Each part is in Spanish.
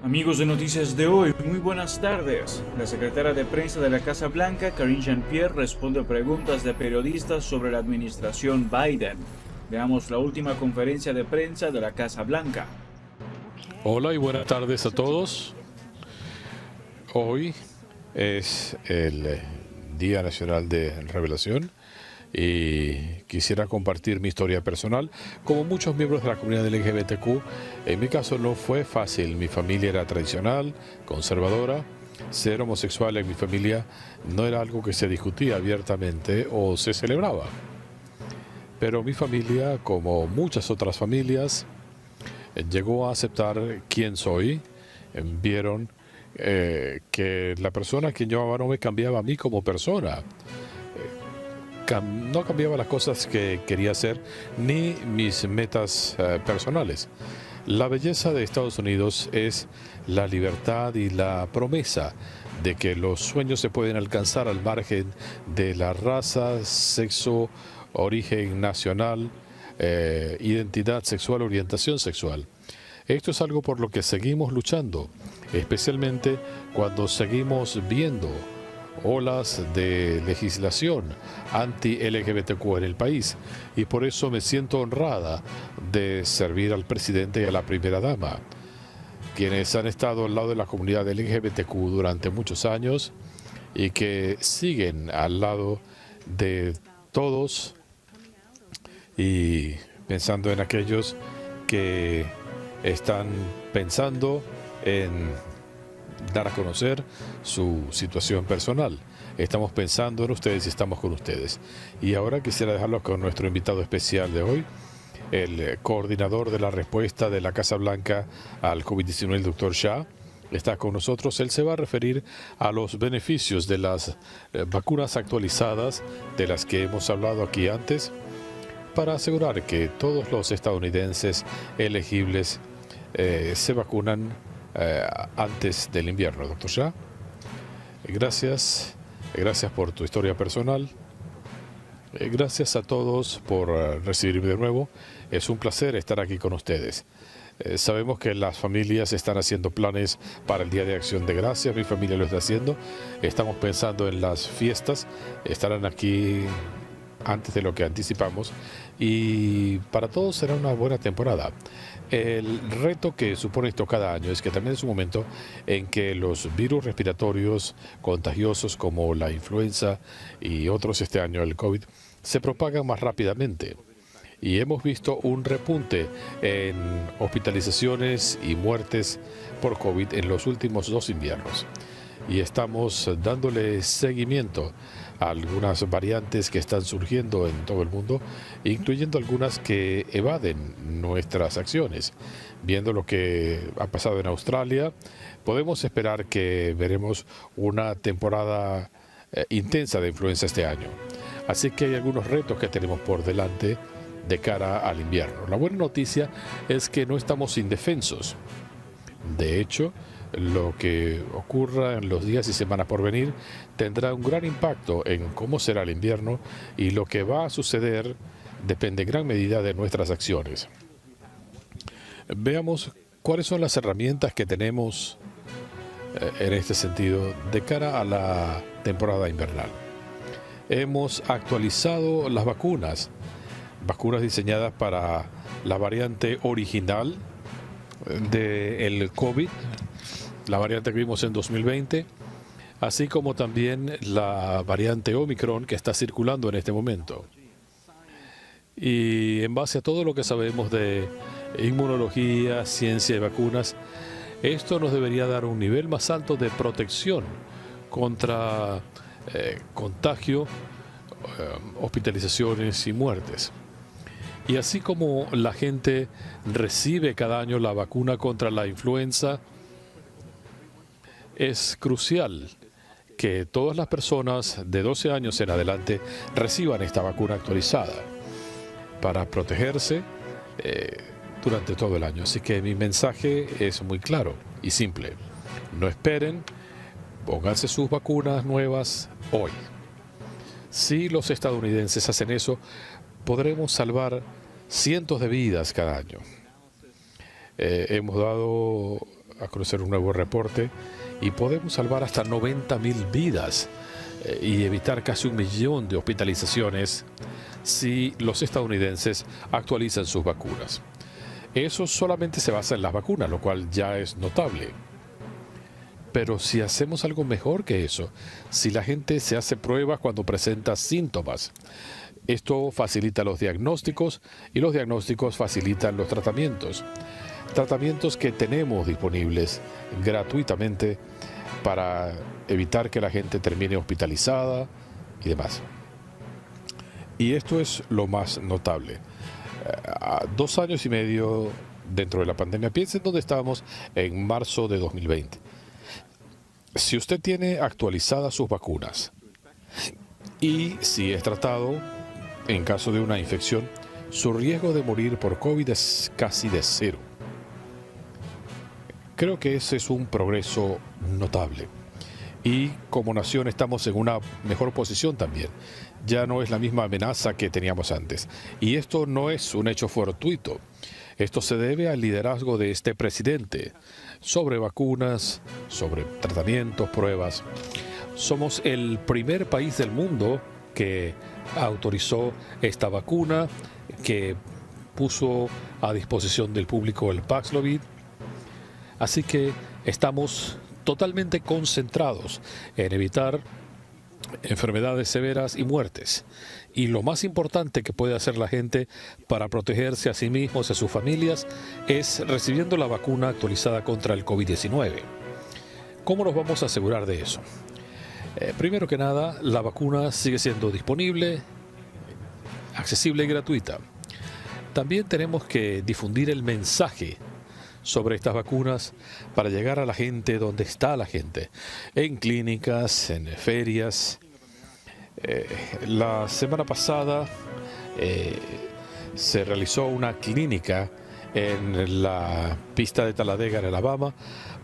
Amigos de Noticias de hoy, muy buenas tardes. La secretaria de prensa de la Casa Blanca, Karine Jean-Pierre, responde a preguntas de periodistas sobre la administración Biden. Veamos la última conferencia de prensa de la Casa Blanca. Hola y buenas tardes a todos. Hoy es el Día Nacional de Revelación y quisiera compartir mi historia personal. Como muchos miembros de la comunidad LGBTQ, en mi caso no fue fácil. Mi familia era tradicional, conservadora. Ser homosexual en mi familia no era algo que se discutía abiertamente o se celebraba. Pero mi familia, como muchas otras familias, llegó a aceptar quién soy. Vieron que la persona a quien yo amaba no me cambiaba a mí como persona. No cambiaba las cosas que quería hacer ni mis metas personales. La belleza de Estados Unidos es la libertad y la promesa de que los sueños se pueden alcanzar al margen de la raza, sexo, origen nacional, identidad sexual, orientación sexual. Esto es algo por lo que seguimos luchando, especialmente cuando seguimos viendo olas de legislación anti-LGBTQ en el país, y por eso me siento honrada de servir al presidente y a la primera dama, quienes han estado al lado de la comunidad LGBTQ durante muchos años y que siguen al lado de todos y pensando en aquellos que están pensando en dar a conocer su situación personal. Estamos pensando en ustedes y estamos con ustedes. Y ahora quisiera dejarlo con nuestro invitado especial de hoy, el coordinador de la respuesta de la Casa Blanca al COVID-19, el Dr. Shah. Está con nosotros. Él se va a referir a los beneficios de las vacunas actualizadas de las que hemos hablado aquí antes, para asegurar que todos los estadounidenses elegibles se vacunan antes del invierno. Doctor Shah, gracias por tu historia personal. Gracias a todos por recibirme de nuevo. Es un placer estar aquí con ustedes. Sabemos que las familias están haciendo planes para el Día de Acción de Gracias. Mi familia lo está haciendo. Estamos pensando en las fiestas. Estarán aquí antes de lo que anticipamos, y para todos será una buena temporada. El reto que supone esto cada año es que también es un momento en que los virus respiratorios contagiosos como la influenza y otros, este año el COVID, se propagan más rápidamente. Y hemos visto un repunte en hospitalizaciones y muertes por COVID en los últimos 2 inviernos. Y estamos dándole seguimiento a algunas variantes que están surgiendo en todo el mundo, incluyendo algunas que evaden nuestras acciones. Viendo lo que ha pasado en Australia, podemos esperar que veremos una temporada intensa de influenza este año. Así que hay algunos retos que tenemos por delante de cara al invierno. La buena noticia es que no estamos indefensos. De hecho, lo que ocurra en los días y semanas por venir tendrá un gran impacto en cómo será el invierno, y lo que va a suceder depende en gran medida de nuestras acciones. Veamos cuáles son las herramientas que tenemos en este sentido de cara a la temporada invernal. Hemos actualizado las vacunas diseñadas para la variante original del COVID, la variante que vimos en 2020, así como también la variante Omicron que está circulando en este momento. Y en base a todo lo que sabemos de inmunología, ciencia y vacunas, esto nos debería dar un nivel más alto de protección contra contagio, hospitalizaciones y muertes. Y así como la gente recibe cada año la vacuna contra la influenza, es crucial que todas las personas de 12 años en adelante reciban esta vacuna actualizada para protegerse durante todo el año. Así que mi mensaje es muy claro y simple. No esperen, pónganse sus vacunas nuevas hoy. Si los estadounidenses hacen eso, podremos salvar cientos de vidas cada año. Hemos dado a conocer un nuevo reporte y podemos salvar hasta 90.000 vidas y evitar casi 1 millón de hospitalizaciones si los estadounidenses actualizan sus vacunas. Eso solamente se basa en las vacunas, lo cual ya es notable. Pero si hacemos algo mejor que eso, si la gente se hace pruebas cuando presenta síntomas, esto facilita los diagnósticos y los diagnósticos facilitan los tratamientos. Tratamientos que tenemos disponibles gratuitamente para evitar que la gente termine hospitalizada y demás. Y esto es lo más notable. 2 años y medio dentro de la pandemia, piensen dónde estábamos en marzo de 2020. Si usted tiene actualizadas sus vacunas y si es tratado en caso de una infección, su riesgo de morir por COVID es casi de 0. Creo que ese es un progreso notable. Y como nación estamos en una mejor posición también. Ya no es la misma amenaza que teníamos antes. Y esto no es un hecho fortuito. Esto se debe al liderazgo de este presidente sobre vacunas, sobre tratamientos, pruebas. Somos el primer país del mundo que autorizó esta vacuna, que puso a disposición del público el Paxlovid. Así que estamos totalmente concentrados en evitar enfermedades severas y muertes. Y lo más importante que puede hacer la gente para protegerse a sí mismos y a sus familias es recibiendo la vacuna actualizada contra el COVID-19. ¿Cómo nos vamos a asegurar de eso? Primero que nada, la vacuna sigue siendo disponible, accesible y gratuita. También tenemos que difundir el mensaje sobre estas vacunas para llegar a la gente donde está la gente, en clínicas, en ferias. La semana pasada se realizó una clínica en la pista de Talladega, en Alabama,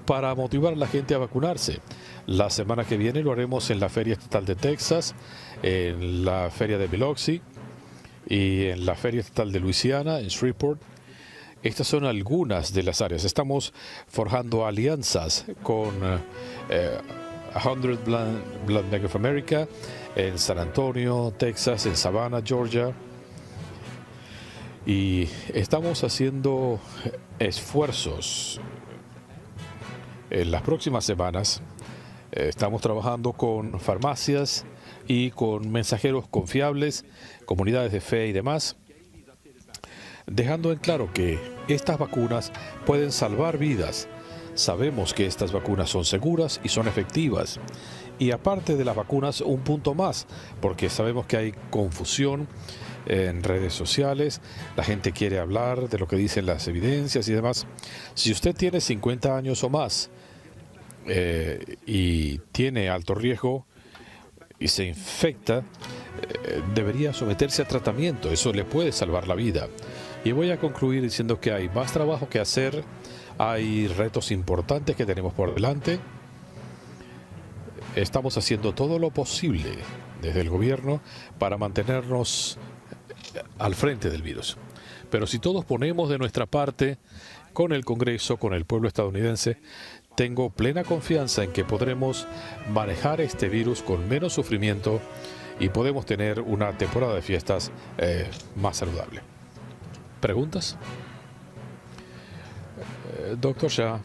para motivar a la gente a vacunarse. La semana que viene lo haremos en la Feria Estatal de Texas, en la Feria de Biloxi y en la Feria Estatal de Luisiana, en Shreveport. Estas son algunas de las áreas. Estamos forjando alianzas con 100 Blood Bank of America en San Antonio, Texas, en Savannah, Georgia. Y estamos haciendo esfuerzos en las próximas semanas. Estamos trabajando con farmacias y con mensajeros confiables, comunidades de fe y demás, dejando en claro que estas vacunas pueden salvar vidas. Sabemos que estas vacunas son seguras y son efectivas. Y aparte de las vacunas, un punto más, porque sabemos que hay confusión en redes sociales, la gente quiere hablar de lo que dicen las evidencias y demás. Si usted tiene 50 años o más y tiene alto riesgo y se infecta, debería someterse a tratamiento. Eso le puede salvar la vida. Y voy a concluir diciendo que hay más trabajo que hacer, hay retos importantes que tenemos por delante. Estamos haciendo todo lo posible desde el gobierno para mantenernos al frente del virus. Pero si todos ponemos de nuestra parte, con el Congreso, con el pueblo estadounidense, tengo plena confianza en que podremos manejar este virus con menos sufrimiento y podemos tener una temporada de fiestas más saludable. ¿Preguntas? Doctor Shah,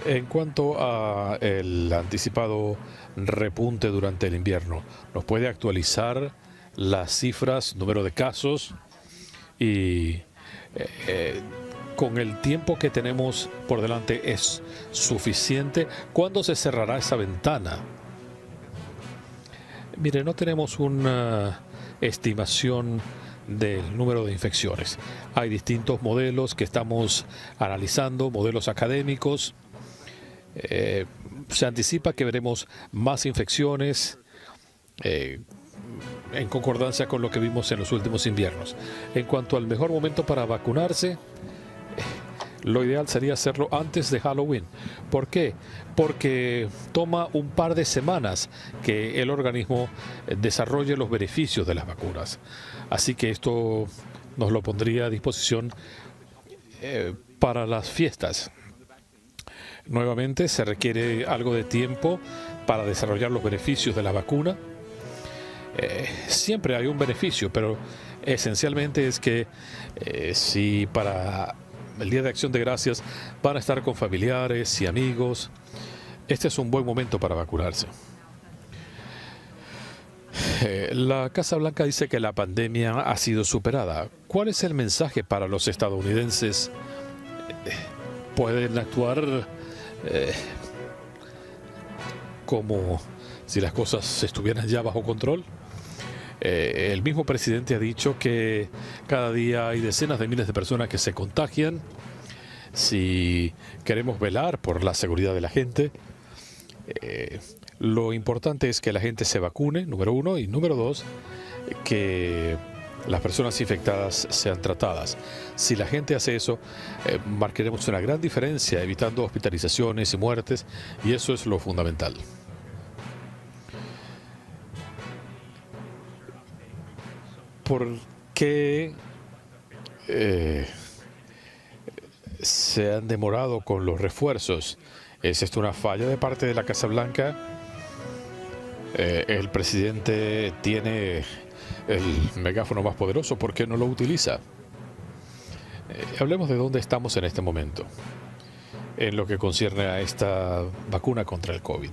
en cuanto a el anticipado repunte durante el invierno, ¿nos puede actualizar las cifras, número de casos y con el tiempo que tenemos por delante es suficiente? ¿Cuándo se cerrará esa ventana? Mire, no tenemos una estimación del número de infecciones. Hay distintos modelos que estamos analizando, modelos académicos. Se anticipa que veremos más infecciones en concordancia con lo que vimos en los últimos inviernos. En cuanto al mejor momento para vacunarse, lo ideal sería hacerlo antes de Halloween. ¿Por qué? Porque toma un par de semanas que el organismo desarrolle los beneficios de las vacunas. Así que esto nos lo pondría a disposición para las fiestas. Nuevamente se requiere algo de tiempo para desarrollar los beneficios de la vacuna. Siempre hay un beneficio, pero esencialmente es que si para el Día de Acción de Gracias van a estar con familiares y amigos, este es un buen momento para vacunarse. La Casa Blanca dice que la pandemia ha sido superada. ¿Cuál es el mensaje para los estadounidenses? ¿Pueden actuar como si las cosas estuvieran ya bajo control? El mismo presidente ha dicho que cada día hay decenas de miles de personas que se contagian. Si queremos velar por la seguridad de la gente, lo importante es que la gente se vacune, número uno, y número dos, que las personas infectadas sean tratadas. Si la gente hace eso, marcaremos una gran diferencia, evitando hospitalizaciones y muertes, y eso es lo fundamental. ¿Por qué se han demorado con los refuerzos? ¿Es esto una falla de parte de la Casa Blanca? El presidente tiene el megáfono más poderoso, ¿por qué no lo utiliza? Hablemos de dónde estamos en este momento, en lo que concierne a esta vacuna contra el COVID.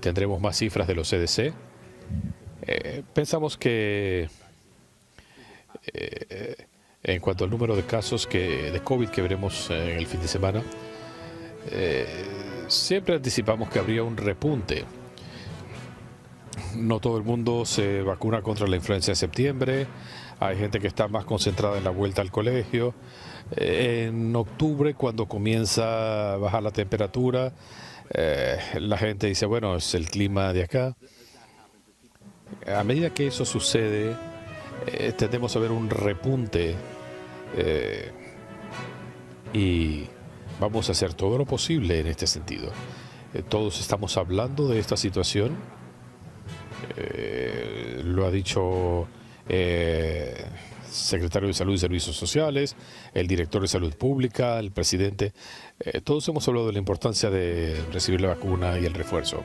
Tendremos más cifras de los CDC. Pensamos que en cuanto al número de casos de COVID que veremos en el fin de semana, siempre anticipamos que habría un repunte. No todo el mundo se vacuna contra la influenza en septiembre. Hay gente que está más concentrada en la vuelta al colegio. En octubre, cuando comienza a bajar la temperatura, la gente dice, bueno, es el clima de acá. A medida que eso sucede, tendemos a ver un repunte y vamos a hacer todo lo posible en este sentido. Todos estamos hablando de esta situación. Lo ha dicho secretario de Salud y Servicios Sociales, el director de Salud Pública, el presidente. Todos hemos hablado de la importancia de recibir la vacuna y el refuerzo.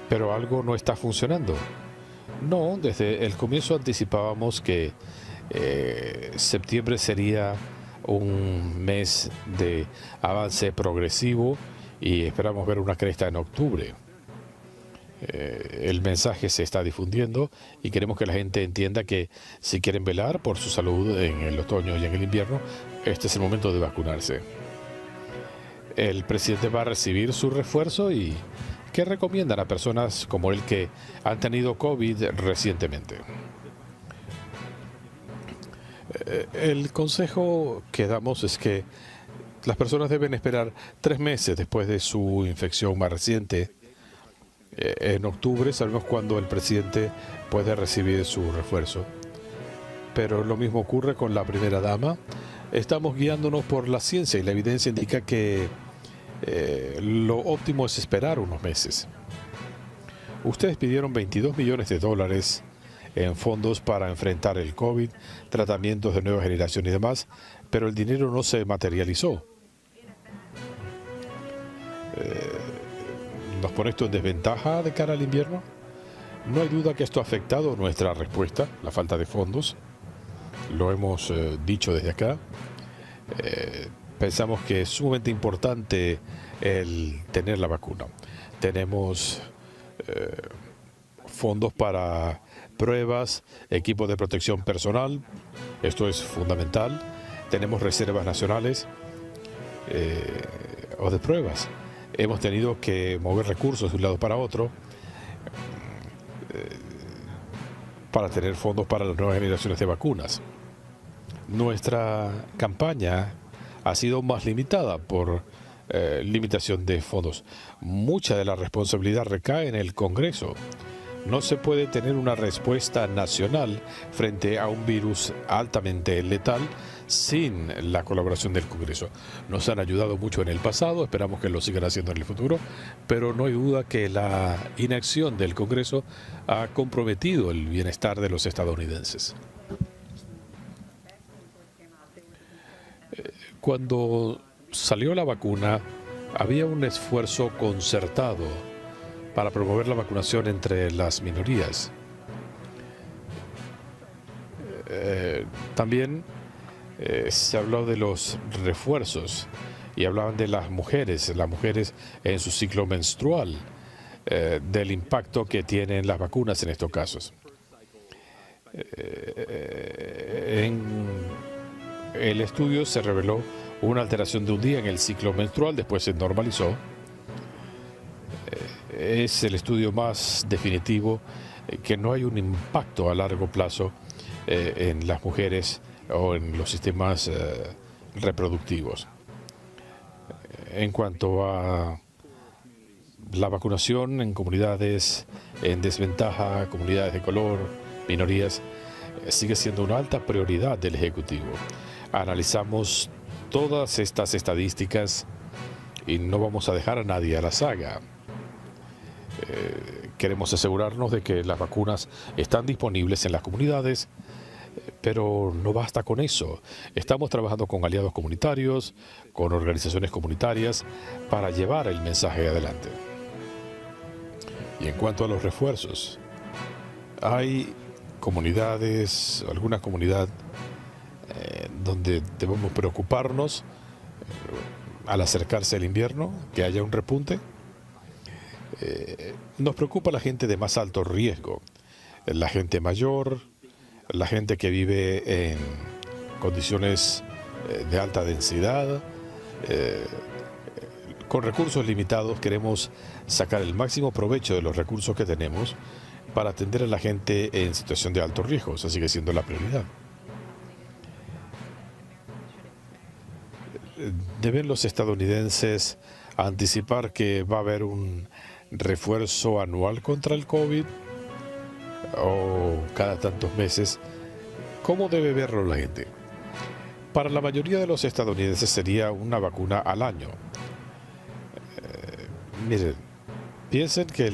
Pero algo no está funcionando. No, desde el comienzo anticipábamos que septiembre sería un mes de avance progresivo y esperamos ver una cresta en octubre. El mensaje se está difundiendo y queremos que la gente entienda que si quieren velar por su salud en el otoño y en el invierno, este es el momento de vacunarse. El presidente va a recibir su refuerzo y ¿qué recomiendan a personas como él que han tenido COVID recientemente? El consejo que damos es que las personas deben esperar 3 meses después de su infección más reciente. En octubre sabemos cuándo el presidente puede recibir su refuerzo. Pero lo mismo ocurre con la primera dama. Estamos guiándonos por la ciencia y la evidencia indica que lo óptimo es esperar unos meses. Ustedes pidieron $22 millones en fondos para enfrentar el COVID, tratamientos de nueva generación y demás, pero el dinero no se materializó. ¿Nos pone esto en desventaja de cara al invierno? No hay duda que esto ha afectado nuestra respuesta, la falta de fondos. Lo hemos dicho desde acá. Pensamos que es sumamente importante el tener la vacuna. Tenemos fondos para pruebas, equipos de protección personal. Esto es fundamental. Tenemos reservas nacionales o de pruebas. Hemos tenido que mover recursos de un lado para otro para tener fondos para las nuevas generaciones de vacunas. Nuestra campaña ha sido más limitada por limitación de fondos. Mucha de la responsabilidad recae en el Congreso. No se puede tener una respuesta nacional frente a un virus altamente letal sin la colaboración del Congreso. Nos han ayudado mucho en el pasado, esperamos que lo sigan haciendo en el futuro, pero no hay duda que la inacción del Congreso ha comprometido el bienestar de los estadounidenses. Cuando salió la vacuna, había un esfuerzo concertado para promover la vacunación entre las minorías. También se habló de los refuerzos y hablaban de las mujeres en su ciclo menstrual, del impacto que tienen las vacunas en estos casos. En el estudio se reveló una alteración de un día en el ciclo menstrual, después se normalizó. Es el estudio más definitivo que no hay un impacto a largo plazo en las mujeres o en los sistemas reproductivos. En cuanto a la vacunación en comunidades en desventaja, comunidades de color, minorías, sigue siendo una alta prioridad del Ejecutivo. Analizamos todas estas estadísticas y no vamos a dejar a nadie a la saga. Queremos asegurarnos de que las vacunas están disponibles en las comunidades, pero no basta con eso. Estamos trabajando con aliados comunitarios, con organizaciones comunitarias, para llevar el mensaje adelante. Y en cuanto a los refuerzos, hay comunidades, alguna comunidad donde debemos preocuparnos al acercarse el invierno, que haya un repunte. Nos preocupa la gente de más alto riesgo, la gente mayor, la gente que vive en condiciones de alta densidad. Con recursos limitados queremos sacar el máximo provecho de los recursos que tenemos para atender a la gente en situación de alto riesgo. Esa sigue siendo la prioridad. ¿Deben los estadounidenses anticipar que va a haber un refuerzo anual contra el COVID o cada tantos meses? ¿Cómo debe verlo la gente? Para la mayoría de los estadounidenses sería una vacuna al año. Miren, piensen que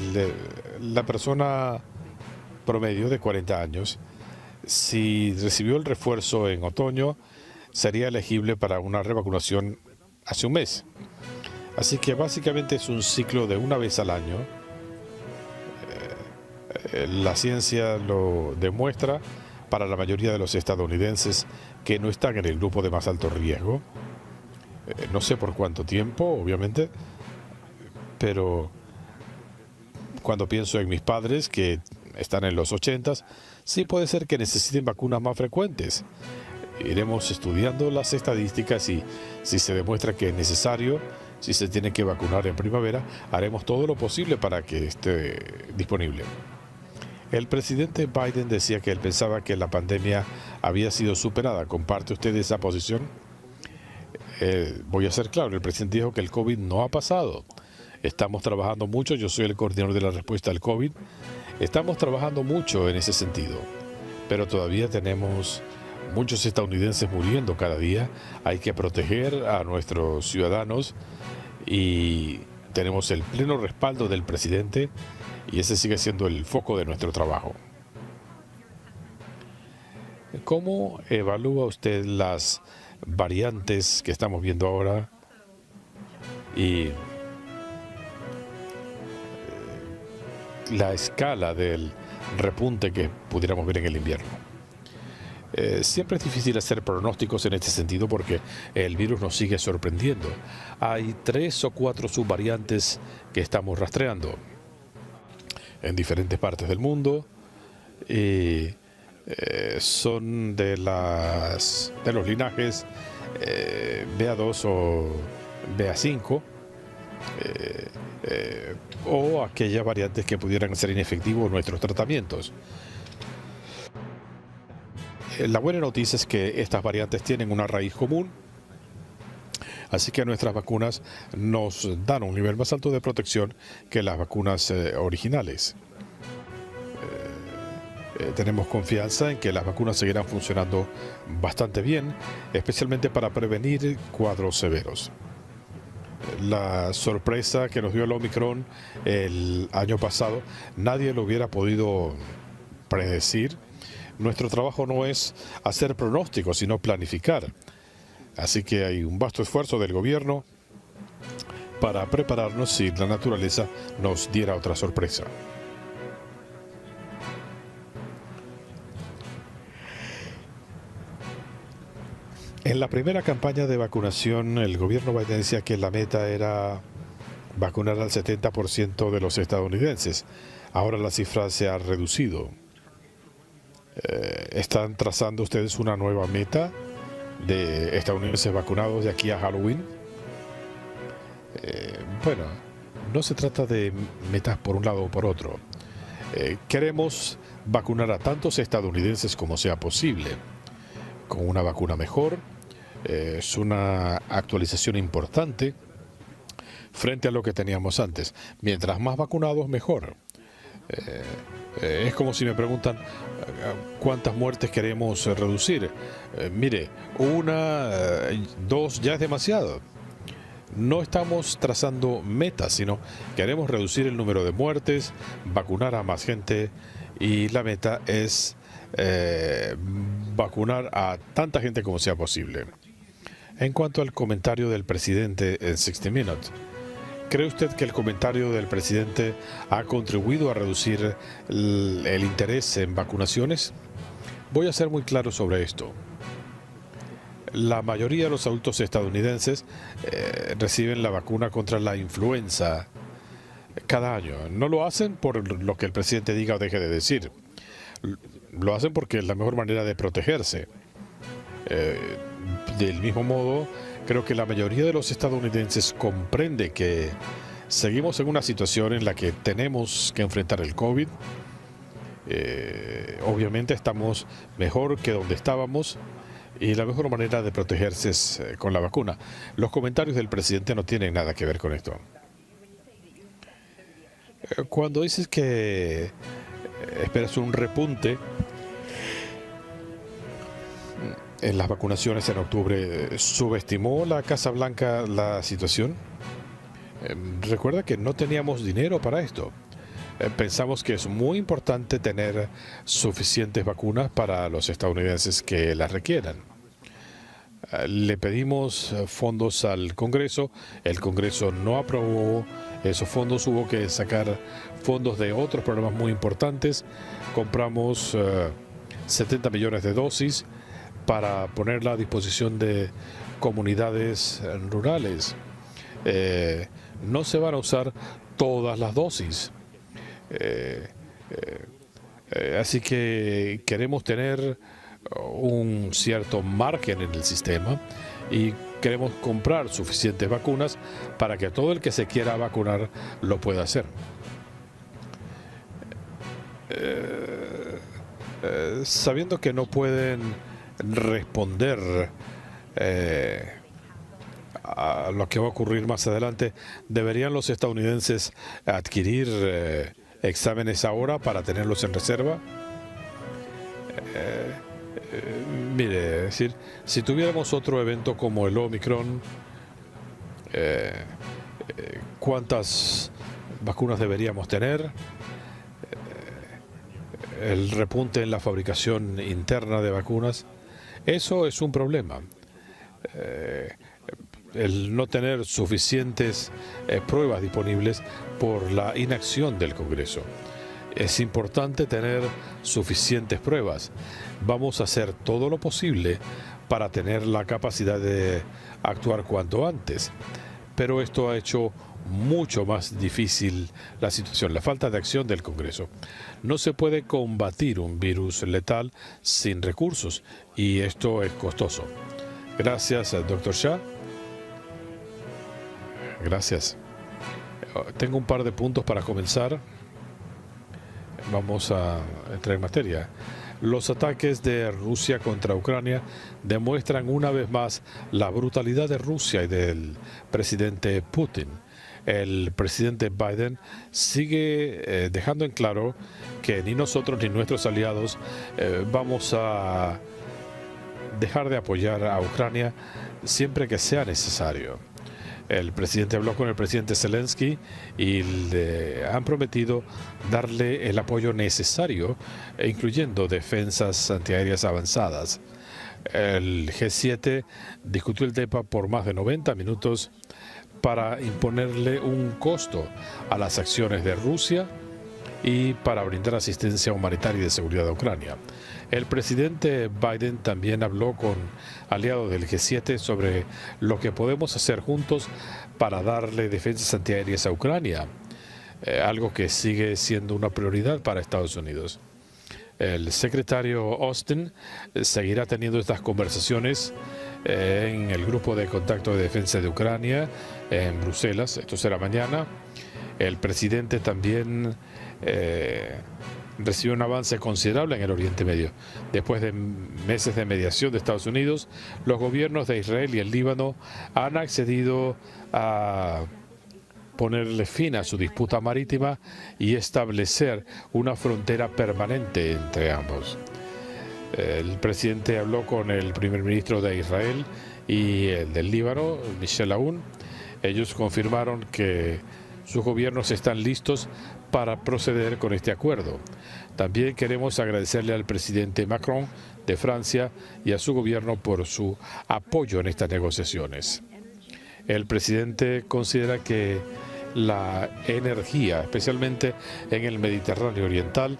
la persona promedio de 40 años, si recibió el refuerzo en otoño, sería elegible para una revacunación hace un mes. Así que básicamente es un ciclo de una vez al año. La ciencia lo demuestra para la mayoría de los estadounidenses que no están en el grupo de más alto riesgo. No sé por cuánto tiempo, obviamente, pero cuando pienso en mis padres que están en los 80s, sí puede ser que necesiten vacunas más frecuentes. Iremos estudiando las estadísticas y si se demuestra que es necesario, si se tiene que vacunar en primavera, haremos todo lo posible para que esté disponible. El presidente Biden decía que él pensaba que la pandemia había sido superada. ¿Comparte usted esa posición? Voy a ser claro, el presidente dijo que el COVID no ha pasado. Estamos trabajando mucho, yo soy el coordinador de la respuesta al COVID. Estamos trabajando mucho en ese sentido, pero todavía tenemos muchos estadounidenses muriendo cada día. Hay que proteger a nuestros ciudadanos y tenemos el pleno respaldo del presidente y ese sigue siendo el foco de nuestro trabajo. ¿Cómo evalúa usted las variantes que estamos viendo ahora y la escala del repunte que pudiéramos ver en el invierno? Siempre es difícil hacer pronósticos en este sentido porque el virus nos sigue sorprendiendo. Hay 3 o 4 subvariantes que estamos rastreando en diferentes partes del mundo y son de los linajes BA2 o BA5 o aquellas variantes que pudieran ser inefectivos en nuestros tratamientos. La buena noticia es que estas variantes tienen una raíz común, así que nuestras vacunas nos dan un nivel más alto de protección que las vacunas originales. Tenemos confianza en que las vacunas seguirán funcionando bastante bien, especialmente para prevenir cuadros severos. La sorpresa que nos dio el Omicron el año pasado, nadie lo hubiera podido predecir. Nuestro trabajo no es hacer pronósticos, sino planificar. Así que hay un vasto esfuerzo del gobierno para prepararnos si la naturaleza nos diera otra sorpresa. En la primera campaña de vacunación, el gobierno Biden decía que la meta era vacunar al 70% de los estadounidenses. Ahora la cifra se ha reducido. ¿Están trazando ustedes una nueva meta de estadounidenses vacunados de aquí a Halloween? Bueno, no se trata de metas por un lado o por otro. Queremos vacunar a tantos estadounidenses como sea posible, con una vacuna mejor. Es una actualización importante frente a lo que teníamos antes. Mientras más vacunados, mejor. Es como si me preguntan cuántas muertes queremos reducir. Mire, una, dos ya es demasiado. No estamos trazando metas, sino queremos reducir el número de muertes, vacunar a más gente, y la meta es vacunar a tanta gente como sea posible. En cuanto al comentario del presidente en 60 Minutes, ¿cree usted que el comentario del presidente ha contribuido a reducir el interés en vacunaciones? Voy a ser muy claro sobre esto. La mayoría de los adultos estadounidenses reciben la vacuna contra la influenza cada año. No lo hacen por lo que el presidente diga o deje de decir. Lo hacen porque es la mejor manera de protegerse. Del mismo modo, creo que la mayoría de los estadounidenses comprende que seguimos en una situación en la que tenemos que enfrentar el COVID. Obviamente estamos mejor que donde estábamos y la mejor manera de protegerse es con la vacuna. Los comentarios del presidente no tienen nada que ver con esto. Cuando dices que esperas un repunte en las vacunaciones en octubre, ¿subestimó la Casa Blanca la situación? Recuerda que no teníamos dinero para esto. Pensamos que es muy importante tener suficientes vacunas para los estadounidenses que las requieran. Le pedimos fondos al Congreso, el Congreso no aprobó esos fondos, hubo que sacar fondos de otros programas muy importantes. Compramos 70 millones de dosis para ponerla a disposición de comunidades rurales. No se van a usar todas las dosis. Así que queremos tener un cierto margen en el sistema y queremos comprar suficientes vacunas para que todo el que se quiera vacunar lo pueda hacer. Sabiendo que no pueden responder a lo que va a ocurrir más adelante, ¿deberían los estadounidenses adquirir exámenes ahora para tenerlos en reserva? Mire, es decir, si tuviéramos otro evento como el Omicron, ¿cuántas vacunas deberíamos tener? El repunte en la fabricación interna de vacunas, eso es un problema. El no tener suficientes pruebas disponibles por la inacción del Congreso. Es importante tener suficientes pruebas. Vamos a hacer todo lo posible para tener la capacidad de actuar cuanto antes. Pero esto ha hecho mucho más difícil la situación, la falta de acción del Congreso. No se puede combatir un virus letal sin recursos y esto es costoso. Gracias, Dr. Shah. Gracias. Tengo un par de puntos para comenzar. Vamos a entrar en materia. Los ataques de Rusia contra Ucrania demuestran una vez más la brutalidad de Rusia y del presidente Putin. El presidente Biden sigue dejando en claro que ni nosotros ni nuestros aliados vamos a dejar de apoyar a Ucrania siempre que sea necesario. El presidente habló con el presidente Zelensky y le han prometido darle el apoyo necesario, incluyendo defensas antiaéreas avanzadas. El G7 discutió el tema por más de 90 minutos para imponerle un costo a las acciones de Rusia y para brindar asistencia humanitaria y de seguridad a Ucrania. El presidente Biden también habló con aliados del G7 sobre lo que podemos hacer juntos para darle defensas antiaéreas a Ucrania, algo que sigue siendo una prioridad para Estados Unidos. El secretario Austin seguirá teniendo estas conversaciones en el grupo de contacto de defensa de Ucrania en Bruselas. Esto será mañana. El presidente también recibió un avance considerable en el Oriente Medio. Después de meses de mediación de Estados Unidos, los gobiernos de Israel y el Líbano han accedido a ponerle fin a su disputa marítima y establecer una frontera permanente entre ambos. El presidente habló con el primer ministro de Israel y el del Líbano, Michel Aoun. Ellos confirmaron que sus gobiernos están listos para proceder con este acuerdo. También queremos agradecerle al presidente Macron de Francia y a su gobierno por su apoyo en estas negociaciones. El presidente considera que la energía, especialmente en el Mediterráneo Oriental,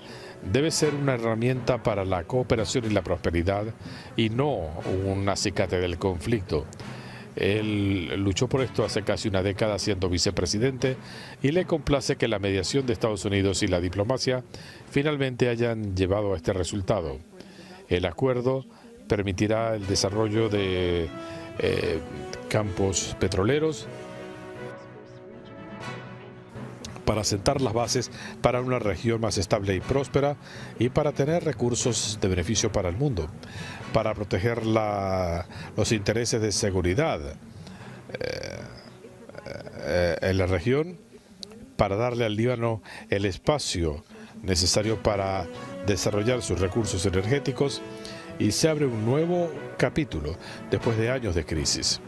debe ser una herramienta para la cooperación y la prosperidad y no un acicate del conflicto. Él luchó por esto hace casi una década siendo vicepresidente y le complace que la mediación de Estados Unidos y la diplomacia finalmente hayan llevado a este resultado. El acuerdo permitirá el desarrollo de campos petroleros para sentar las bases para una región más estable y próspera y para tener recursos de beneficio para el mundo, para proteger los intereses de seguridad en la región, para darle al Líbano el espacio necesario para desarrollar sus recursos energéticos, y se abre un nuevo capítulo después de años de crisis.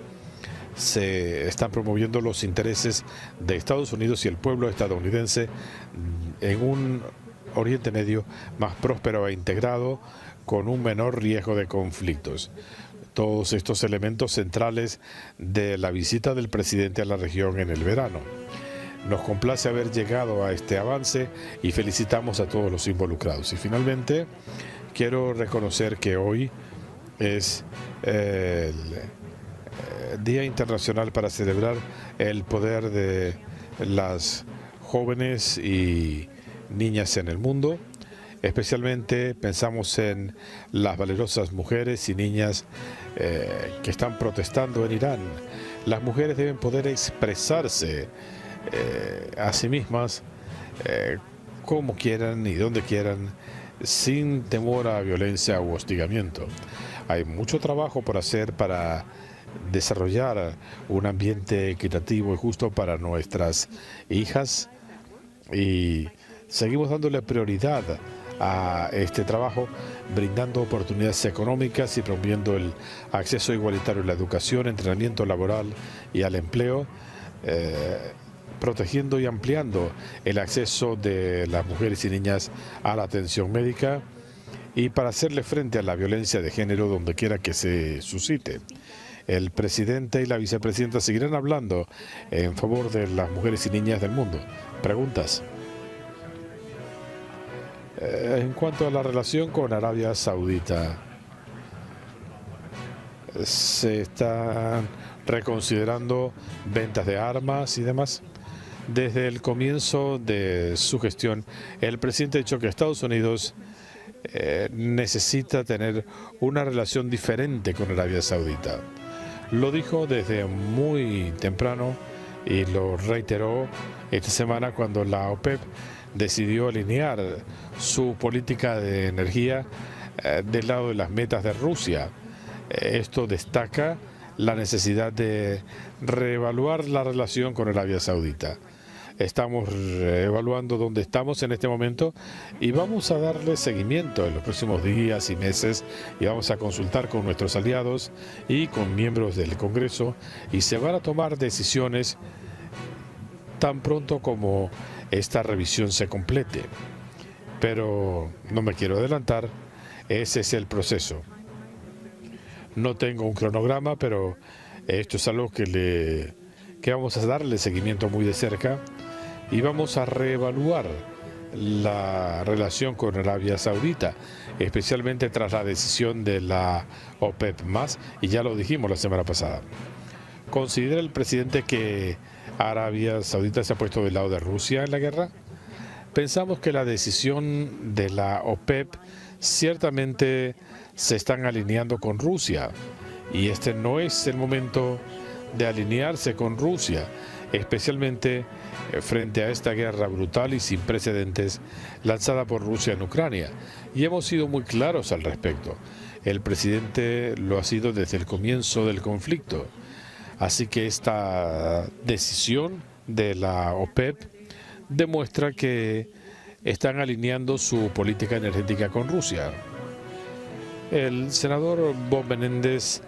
Se están promoviendo los intereses de Estados Unidos y el pueblo estadounidense en un Oriente Medio más próspero e integrado, con un menor riesgo de conflictos. Todos estos elementos centrales de la visita del presidente a la región en el verano. Nos complace haber llegado a este avance y felicitamos a todos los involucrados. Y finalmente, quiero reconocer que hoy es el Día Internacional para celebrar el poder de las jóvenes y niñas en el mundo. Especialmente pensamos en las valerosas mujeres y niñas que están protestando en Irán. Las mujeres deben poder expresarse a sí mismas como quieran y donde quieran, sin temor a violencia u hostigamiento. Hay mucho trabajo por hacer para desarrollar un ambiente equitativo y justo para nuestras hijas, y seguimos dándole prioridad a este trabajo, brindando oportunidades económicas y promoviendo el acceso igualitario a la educación, entrenamiento laboral y al empleo, protegiendo y ampliando el acceso de las mujeres y niñas a la atención médica, y para hacerle frente a la violencia de género donde quiera que se suscite. El presidente y la vicepresidenta seguirán hablando en favor de las mujeres y niñas del mundo. ¿Preguntas? En cuanto a la relación con Arabia Saudita, se están reconsiderando ventas de armas y demás. Desde el comienzo de su gestión, el presidente ha dicho que Estados Unidos necesita tener una relación diferente con Arabia Saudita. Lo dijo desde muy temprano y lo reiteró esta semana cuando la OPEP decidió alinear su política de energía del lado de las metas de Rusia. Esto destaca la necesidad de reevaluar la relación con Arabia Saudita. Estamos evaluando dónde estamos en este momento y vamos a darle seguimiento en los próximos días y meses, y vamos a consultar con nuestros aliados y con miembros del Congreso, y se van a tomar decisiones tan pronto como esta revisión se complete. Pero no me quiero adelantar, ese es el proceso. No tengo un cronograma, pero esto es algo que vamos a darle seguimiento muy de cerca y vamos a reevaluar la relación con Arabia Saudita, especialmente tras la decisión de la OPEP+, y ya lo dijimos la semana pasada. ¿Considera el presidente que Arabia Saudita se ha puesto del lado de Rusia en la guerra? Pensamos que la decisión de la OPEP ciertamente se están alineando con Rusia, y este no es el momento de alinearse con Rusia, especialmente frente a esta guerra brutal y sin precedentes lanzada por Rusia en Ucrania. Y hemos sido muy claros al respecto. El presidente lo ha sido desde el comienzo del conflicto. Así que esta decisión de la OPEP demuestra que están alineando su política energética con Rusia. El senador Bob Menéndez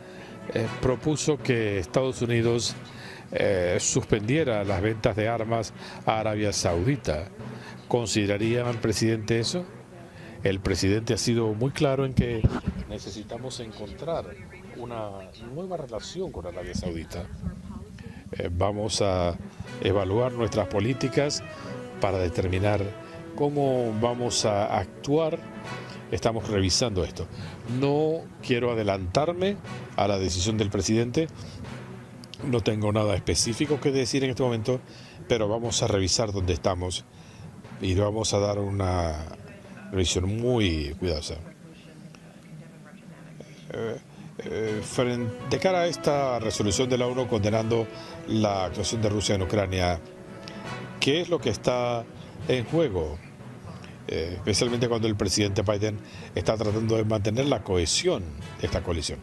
propuso que Estados Unidos suspendiera las ventas de armas a Arabia Saudita. ¿Consideraría al presidente eso? El presidente ha sido muy claro en que necesitamos encontrar una nueva relación con Arabia Saudita. Vamos a evaluar nuestras políticas para determinar cómo vamos a actuar. Estamos revisando esto. No quiero adelantarme a la decisión del presidente. No tengo nada específico que decir en este momento, pero vamos a revisar dónde estamos y le vamos a dar una revisión muy cuidadosa. De cara a esta resolución de la ONU condenando la actuación de Rusia en Ucrania, ¿qué es lo que está en juego? Especialmente cuando el presidente Biden está tratando de mantener la cohesión de esta coalición.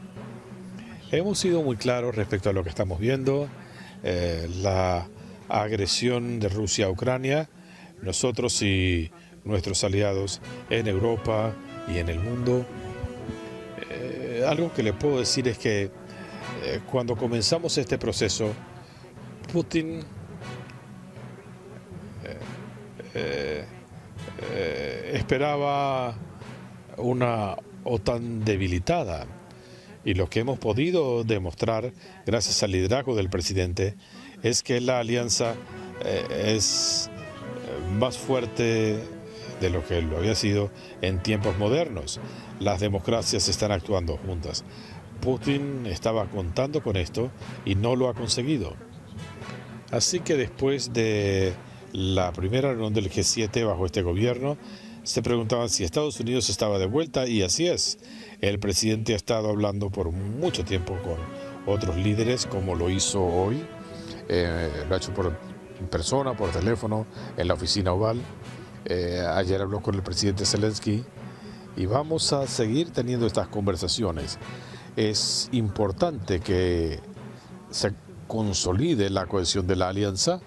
Hemos sido muy claros respecto a lo que estamos viendo, la agresión de Rusia a Ucrania. Nosotros y nuestros aliados en Europa y en el mundo. Algo que le puedo decir es que cuando comenzamos este proceso, Putin esperaba una OTAN debilitada, y lo que hemos podido demostrar gracias al liderazgo del presidente es que la alianza es más fuerte de lo que lo había sido en tiempos modernos. Las democracias están actuando juntas. Putin estaba contando con esto y no lo ha conseguido. Así que después de la primera reunión del G7 bajo este gobierno, se preguntaban si Estados Unidos estaba de vuelta, y así es. El presidente ha estado hablando por mucho tiempo con otros líderes, como lo hizo hoy. Lo ha hecho en persona, por teléfono, en la oficina oval. Ayer habló con el presidente Zelensky y vamos a seguir teniendo estas conversaciones. Es importante que se consolide la cohesión de la alianza.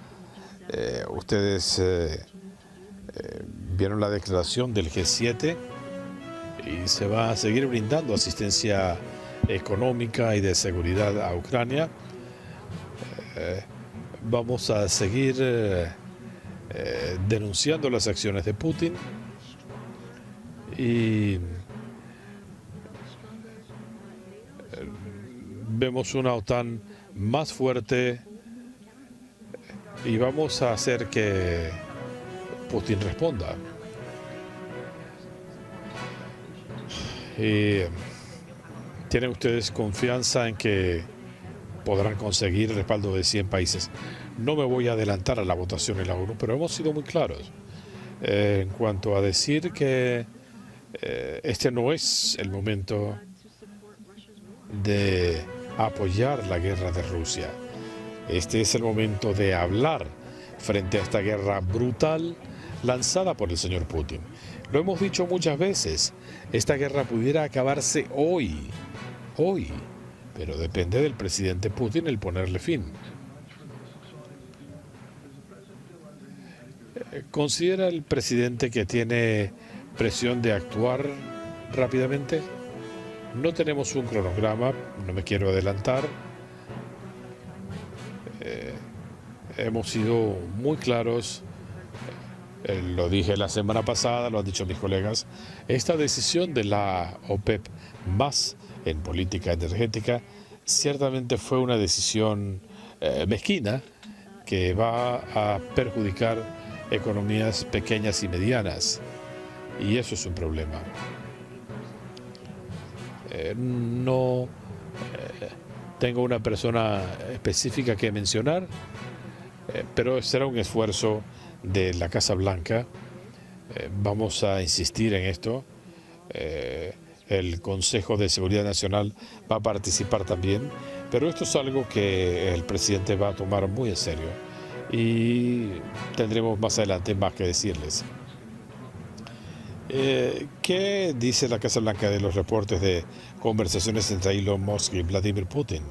Ustedes vieron la declaración del G7 y se va a seguir brindando asistencia económica y de seguridad a Ucrania. Vamos a seguir denunciando las acciones de Putin y vemos una OTAN más fuerte y vamos a hacer que Putin responda. Y ¿tienen ustedes confianza en que podrán conseguir el respaldo de 100 países? No me voy a adelantar a la votación en la ONU, pero hemos sido muy claros en cuanto a decir que este no es el momento de apoyar la guerra de Rusia. Este es el momento de hablar frente a esta guerra brutal lanzada por el señor Putin. Lo hemos dicho muchas veces, esta guerra pudiera acabarse hoy, pero depende del presidente Putin el ponerle fin. ¿Considera el presidente que tiene presión de actuar rápidamente? No tenemos un cronograma, no me quiero adelantar. Hemos sido muy claros, lo dije la semana pasada, lo han dicho mis colegas, esta decisión de la OPEP más en política energética, ciertamente fue una decisión mezquina que va a perjudicar economías pequeñas y medianas. Y eso es un problema. No tengo una persona específica que mencionar, pero será un esfuerzo de la Casa Blanca. Vamos a insistir en esto. El Consejo de Seguridad Nacional va a participar también, pero esto es algo que el presidente va a tomar muy en serio y tendremos más adelante más que decirles. ¿Qué dice la Casa Blanca de los reportes de conversaciones entre Elon Musk y Vladimir Putin?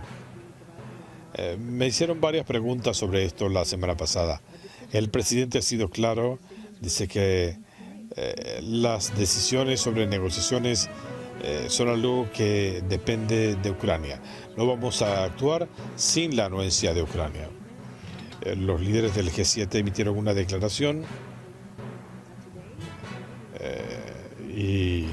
Me hicieron varias preguntas sobre esto la semana pasada. El presidente ha sido claro, dice que las decisiones sobre negociaciones son algo que depende de Ucrania. No vamos a actuar sin la anuencia de Ucrania. Los líderes del G7 emitieron una declaración y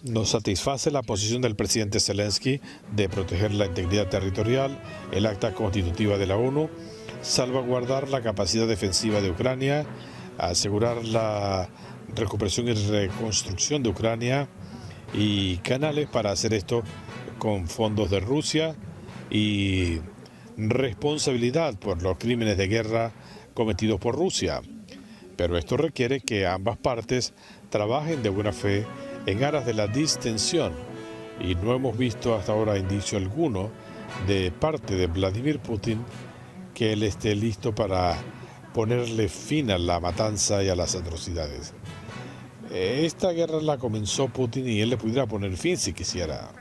nos satisface la posición del presidente Zelensky de proteger la integridad territorial, el acta constitutiva de la ONU, salvaguardar la capacidad defensiva de Ucrania, asegurar la recuperación y reconstrucción de Ucrania y canales para hacer esto con fondos de Rusia y responsabilidad por los crímenes de guerra cometidos por Rusia. Pero esto requiere que ambas partes trabajen de buena fe en aras de la distensión y no hemos visto hasta ahora indicio alguno de parte de Vladimir Putin que él esté listo para ponerle fin a la matanza y a las atrocidades. Esta guerra la comenzó Putin y él le pudiera poner fin si quisiera.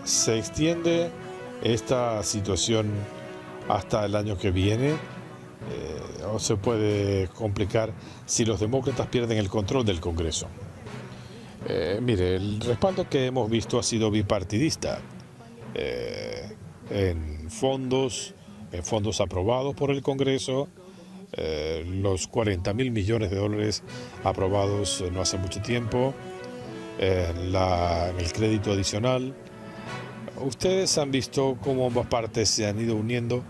Se extiende esta situación hasta el año que viene o se puede complicar si los demócratas pierden el control del Congreso. Mire, el respaldo que hemos visto ha sido bipartidista en fondos aprobados por el Congreso, los 40.000 millones de dólares aprobados no hace mucho tiempo, el crédito adicional. Ustedes han visto cómo ambas partes se han ido uniendo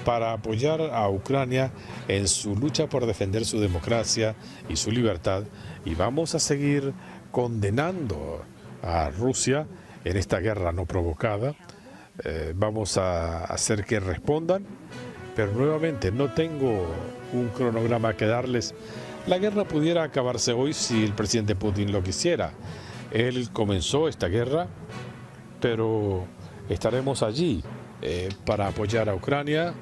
para apoyar a Ucrania en su lucha por defender su democracia y su libertad, y vamos a seguir condenando a Rusia en esta guerra no provocada. Vamos a hacer que respondan, pero nuevamente no tengo un cronograma que darles. La guerra pudiera acabarse hoy si el presidente Putin lo quisiera. Él comenzó esta guerra, pero estaremos allí para apoyar a Ucrania,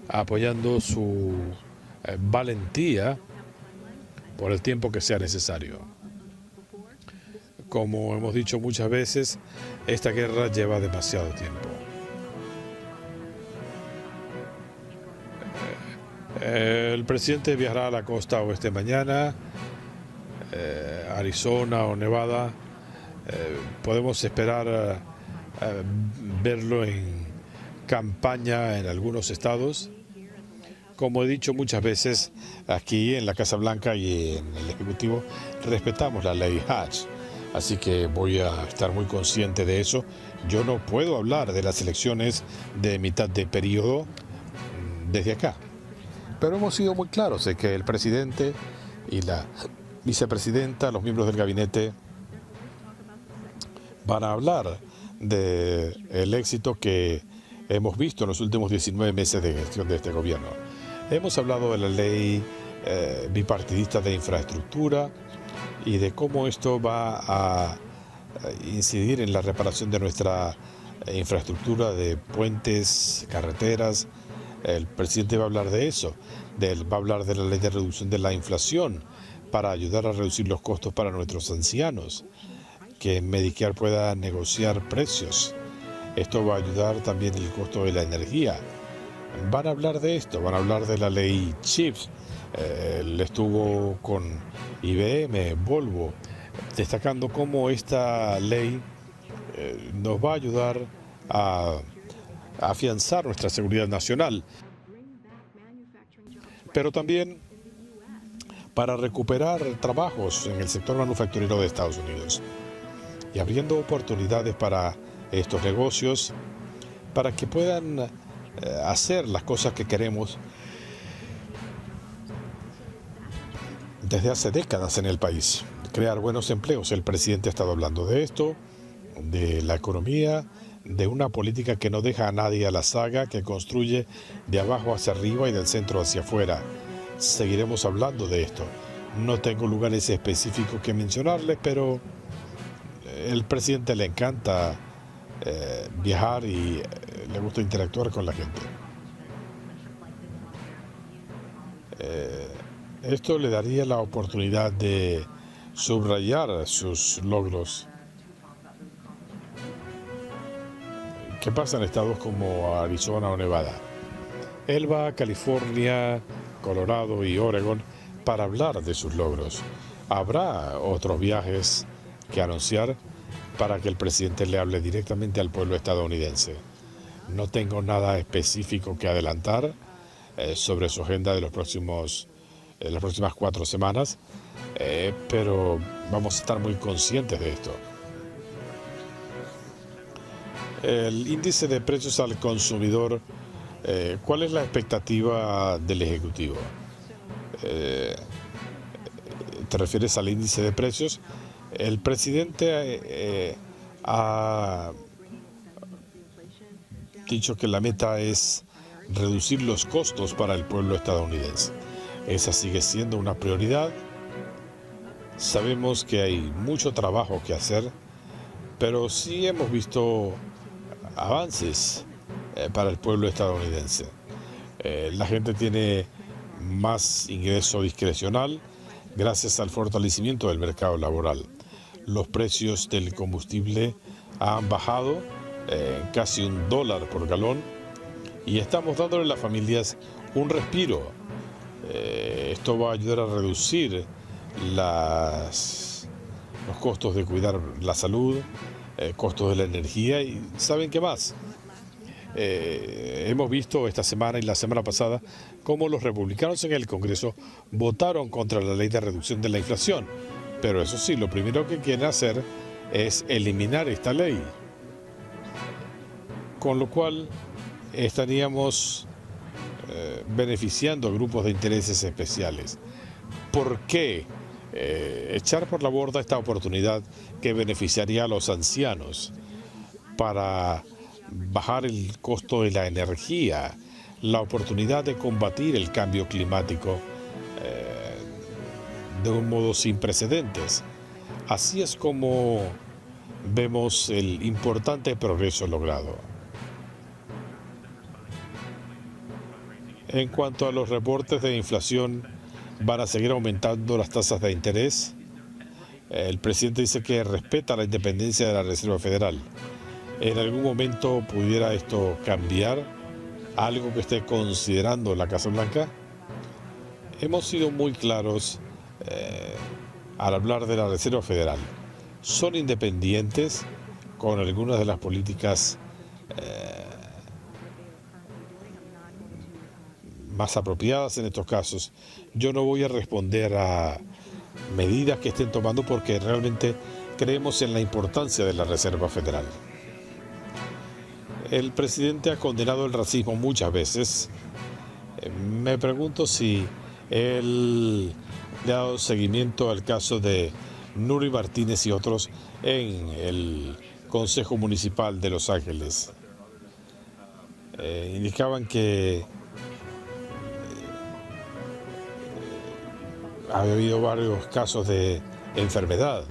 apoyando su valentía por el tiempo que sea necesario. Como hemos dicho muchas veces, esta guerra lleva demasiado tiempo. El presidente viajará a la costa oeste mañana, Arizona o Nevada. Podemos esperar verlo en campaña en algunos estados. Como he dicho muchas veces, aquí en la Casa Blanca y en el Ejecutivo respetamos la ley Hatch. Así que voy a estar muy consciente de eso. Yo no puedo hablar de las elecciones de mitad de periodo desde acá. Pero hemos sido muy claros de que el presidente y la vicepresidenta, los miembros del gabinete, van a hablar del éxito que hemos visto en los últimos 19 meses de gestión de este gobierno. Hemos hablado de la ley bipartidista de infraestructura y de cómo esto va a incidir en la reparación de nuestra infraestructura de puentes, carreteras. El presidente va a hablar de eso, va a hablar de la ley de reducción de la inflación para ayudar a reducir los costos para nuestros ancianos, que Medicare pueda negociar precios. Esto va a ayudar también el costo de la energía. Van a hablar de esto, van a hablar de la ley CHIPS. Él estuvo con IBM, Volvo, destacando cómo esta ley nos va a ayudar a afianzar nuestra seguridad nacional, pero también para recuperar trabajos en el sector manufacturero de Estados Unidos y abriendo oportunidades para estos negocios para que puedan hacer las cosas que queremos desde hace décadas en el país, crear buenos empleos. El presidente ha estado hablando de esto, de la economía, de una política que no deja a nadie a la saga, que construye de abajo hacia arriba y del centro hacia afuera. Seguiremos hablando de esto. No tengo lugares específicos que mencionarles, pero el presidente le encanta viajar y le gusta interactuar con la gente. Esto le daría la oportunidad de subrayar sus logros. ¿Qué pasa en estados como Arizona o Nevada? Él va a California, Colorado y Oregon para hablar de sus logros. Habrá otros viajes que anunciar para que el presidente le hable directamente al pueblo estadounidense. No tengo nada específico que adelantar sobre su agenda de las próximas 4 semanas, pero vamos a estar muy conscientes de esto. El índice de precios al consumidor, ¿cuál es la expectativa del Ejecutivo? ¿Te refieres al índice de precios? El presidente ha dicho que la meta es reducir los costos para el pueblo estadounidense. Esa sigue siendo una prioridad. Sabemos que hay mucho trabajo que hacer, pero sí hemos visto avances para el pueblo estadounidense. La gente tiene más ingreso discrecional gracias al fortalecimiento del mercado laboral. Los precios del combustible han bajado casi $1 por galón y estamos dándole a las familias un respiro. Esto va a ayudar a reducir los costos de cuidar la salud, costos de la energía y ¿saben qué más? Hemos visto esta semana y la semana pasada cómo los republicanos en el Congreso votaron contra la ley de reducción de la inflación. Pero eso sí, lo primero que quieren hacer es eliminar esta ley. Con lo cual estaríamos beneficiando a grupos de intereses especiales. ¿Por qué echar por la borda esta oportunidad que beneficiaría a los ancianos para bajar el costo de la energía, la oportunidad de combatir el cambio climático de un modo sin precedentes? Así es como vemos el importante progreso logrado. En cuanto a los reportes de inflación, van a seguir aumentando las tasas de interés. El presidente dice que respeta la independencia de la Reserva Federal. ¿En algún momento pudiera esto cambiar? ¿Algo que esté considerando la Casa Blanca? Hemos sido muy claros al hablar de la Reserva Federal. Son independientes con algunas de las políticas más apropiadas en estos casos. Yo no voy a responder a medidas que estén tomando porque realmente creemos en la importancia de la Reserva Federal. El presidente ha condenado el racismo muchas veces. Me pregunto si él le ha dado seguimiento al caso de Nury Martínez y otros en el Consejo Municipal de Los Ángeles. Indicaban que había habido varios casos de enfermedad.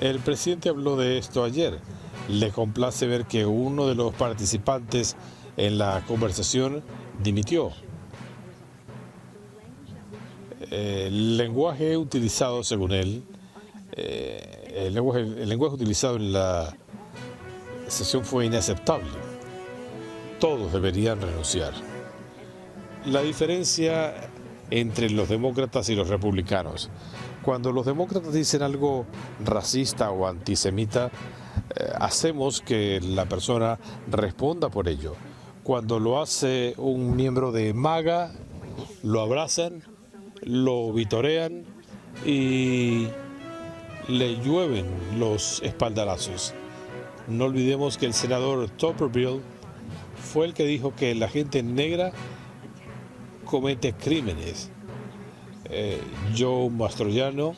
El presidente habló de esto ayer. Le complace ver que uno de los participantes en la conversación dimitió. El lenguaje utilizado, según él, el lenguaje utilizado en la sesión fue inaceptable. Todos deberían renunciar. La diferencia entre los demócratas y los republicanos: cuando los demócratas dicen algo racista o antisemita, hacemos que la persona responda por ello. Cuando lo hace un miembro de MAGA, lo abrazan, lo vitorean y le llueven los espaldarazos. No olvidemos que el senador Tuberville fue el que dijo que la gente negra comete crímenes. Joe Mastroianni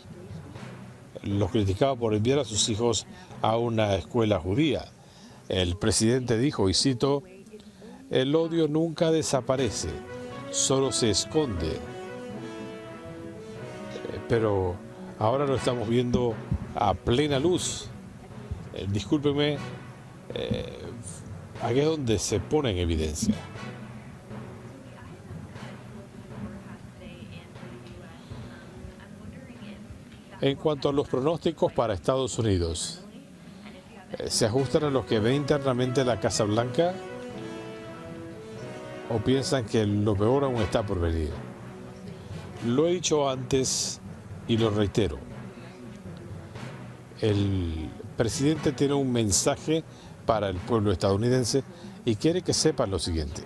lo criticaba por enviar a sus hijos a una escuela judía. El presidente dijo, y cito, el odio nunca desaparece, solo se esconde. Pero ahora lo estamos viendo a plena luz. Discúlpeme, aquí es donde se pone en evidencia. En cuanto a los pronósticos para Estados Unidos, ¿se ajustan a los que ve internamente la Casa Blanca? ¿O piensan que lo peor aún está por venir? Lo he dicho antes y lo reitero. El presidente tiene un mensaje para el pueblo estadounidense y quiere que sepan lo siguiente.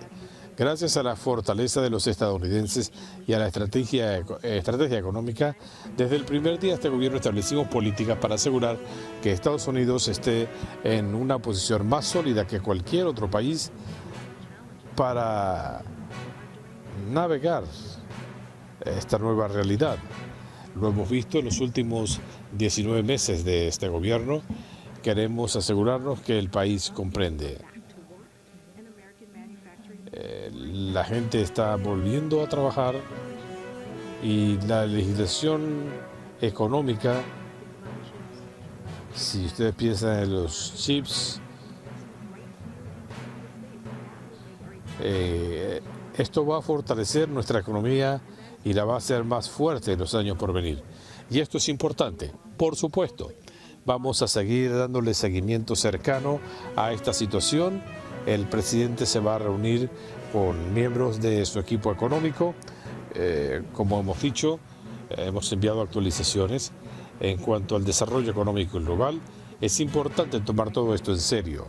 Gracias a la fortaleza de los estadounidenses y a la estrategia económica, desde el primer día de este gobierno establecimos políticas para asegurar que Estados Unidos esté en una posición más sólida que cualquier otro país para navegar esta nueva realidad. Lo hemos visto en los últimos 19 meses de este gobierno. Queremos asegurarnos que el país comprende. La gente está volviendo a trabajar y la legislación económica, si ustedes piensan en los chips, esto va a fortalecer nuestra economía y la va a hacer más fuerte en los años por venir. Y esto es importante, por supuesto. Vamos a seguir dándole seguimiento cercano a esta situación. El presidente se va a reunir con miembros de su equipo económico. Como hemos dicho, hemos enviado actualizaciones en cuanto al desarrollo económico global. Es importante tomar todo esto en serio.